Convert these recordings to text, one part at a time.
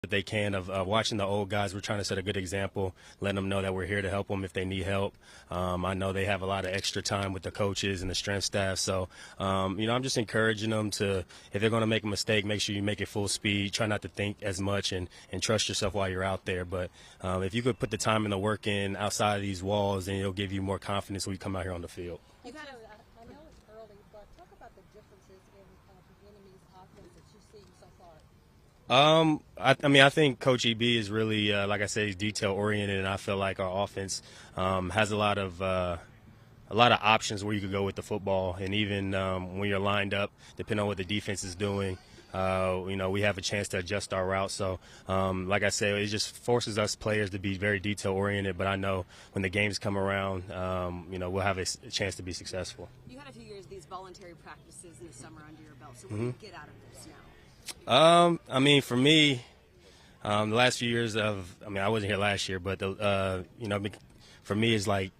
that they can of watching the old guys. We're trying to set a good example, letting them know that we're here to help them if they need help. I know they have a lot of extra time with the coaches and the strength staff, so I'm just encouraging them to, if they're going to make a mistake, make sure you make it full speed. Try not to think as much and trust yourself while you're out there. But if you could put the time and the work in outside of these walls, then it'll give you more confidence when you come out here on the field. I know it's early, but talk about the differences in the enemy's offense that you've seen so far. I think Coach EB is really, like I said, he's detail oriented, and I feel like our offense has a lot of options where you could go with the football, and even when you're lined up, depending on what the defense is doing, we have a chance to adjust our route. So, like I said, it just forces us players to be very detail oriented. But I know when the games come around, we'll have a chance to be successskul. You had a few years of these voluntary practices in the summer under your belt. So what do you get out of this now? For me, the last few years I wasn't here last year, but for me, it's like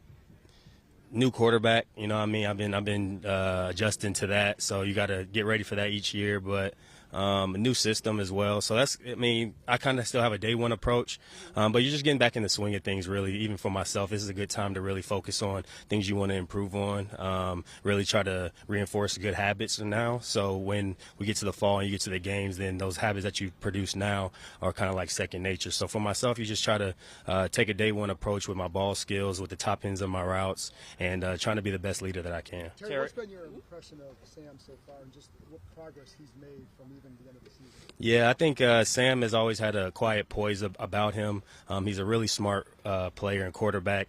new quarterback. I've been adjusting to that, so you got to get ready for that each year. But a new system as well. So I kind of still have a day one approach, but you're just getting back in the swing of things, really. Even for myself, this is a good time to really focus on things you want to improve on, really try to reinforce good habits now. So when we get to the fall and you get to the games, then those habits that you produce now are kind of like second nature. So for myself, you just try to take a day one approach with my ball skills, with the top ends of my routes, and trying to be the best leader that I can. Terry, what's been your impression of Sam so far, and just what progress he's made from even the end of the season? Yeah, I think Sam has always had a quiet poise about him. He's a really smart player and quarterback.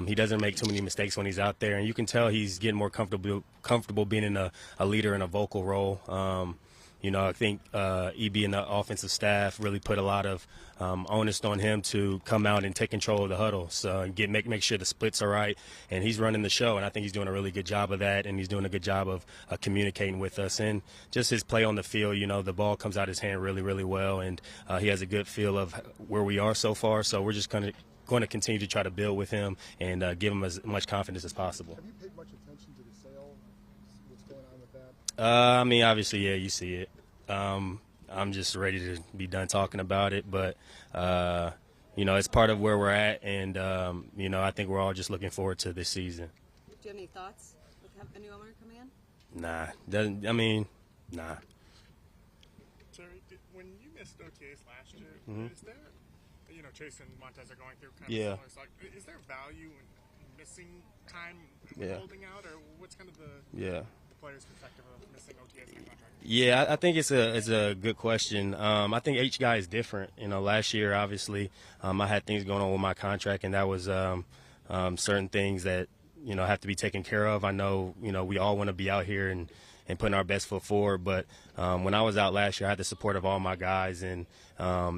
He doesn't make too many mistakes when he's out there, and you can tell he's getting more comfortable being in a leader in a vocal role. I think EB and the offensive staff really put a lot of onus on him to come out and take control of the huddle, so make sure the splits are right, and he's running the show, and I think he's doing a really good job of that, and he's doing a good job of communicating with us, and just his play on the field. The ball comes out his hand really, really well, and he has a good feel of where we are so far, so we're just going to continue to try to build with him and give him as much confidence as possible. Have you paid much attention to the sale? What's going on with that? Obviously, yeah, you see it. I'm just ready to be done talking about it, but it's part of where we're at, and I think we're all just looking forward to this season. Do you have any thoughts with a new owner coming in? Nah. Nah. Terry, when you missed OTAs last year, is there, Chase and Montez are going through kind of similar, so is there value in missing time holding out, or what's kind of the player's perspective of missing OTAs in the contract? Yeah, I think it's a good question. I think each guy is different. Last year, obviously, I had things going on with my contract, and that was certain things that have to be taken care of. I know we all want to be out here and putting our best foot forward, but when I was out last year, I had the support of all my guys, and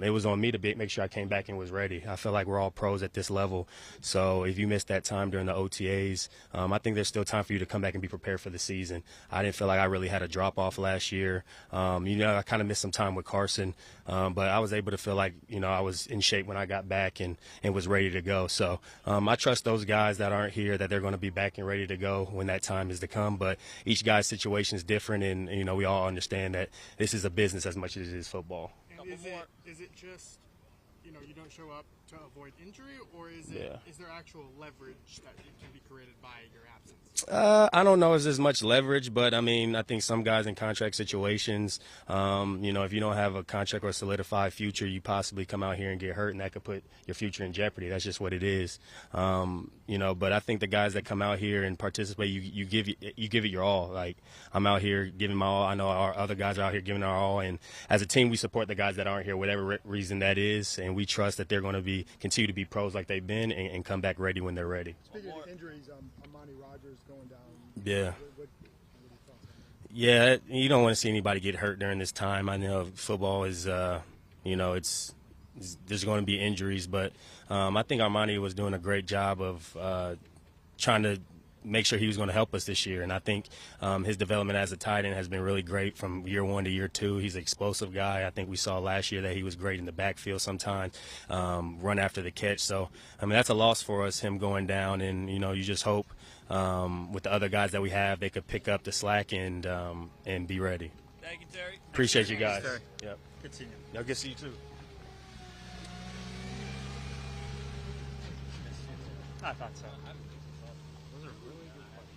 it was on me to make sure I came back and was ready. I feel like we're all pros at this level, so if you missed that time during the OTAs, I think there's still time for you to come back and be prepared for the season. I didn't feel like I really had a drop-off last year. I kind of missed some time with Carson, but I was able to feel like, I was in shape when I got back and was ready to go. So I trust those guys that aren't here, that they're going to be back and ready to go when that time is to come, but each guy's situation is different, and, we all understand that this is a business as much as it is football. And is it just, you don't show up to avoid injury, or is there actual leverage that can be created by your absence? I don't know if there's much leverage, but I think some guys in contract situations, if you don't have a contract or a solidified future, you possibly come out here and get hurt, and that could put your future in jeopardy. That's just what it is. But I think the guys that come out here and participate, you give it your all. Like, I'm out here giving my all. I know our other guys are out here giving our all, and as a team, we support the guys that aren't here, whatever reason that is, and we trust that they're going to continue to be pros like they've been and come back ready when they're ready. Speaking of injuries, Amani Rogers going down. Yeah. What Yeah, you don't want to see anybody get hurt during this time. I know football is, there's going to be injuries, but I think Armani was doing a great job of trying to make sure he was going to help us this year. And I think his development as a tight end has been really great from year one to year two. He's an explosive guy. I think we saw last year that he was great in the backfield sometimes, run after the catch. So, that's a loss for us, him going down. And, you just hope with the other guys that we have, they could pick up the slack and be ready. Thank you, Terry. Appreciate you guys. Thanks, Terry. Yep. Good seeing you. Y'all good to see you too. I thought so. Those are really good questions.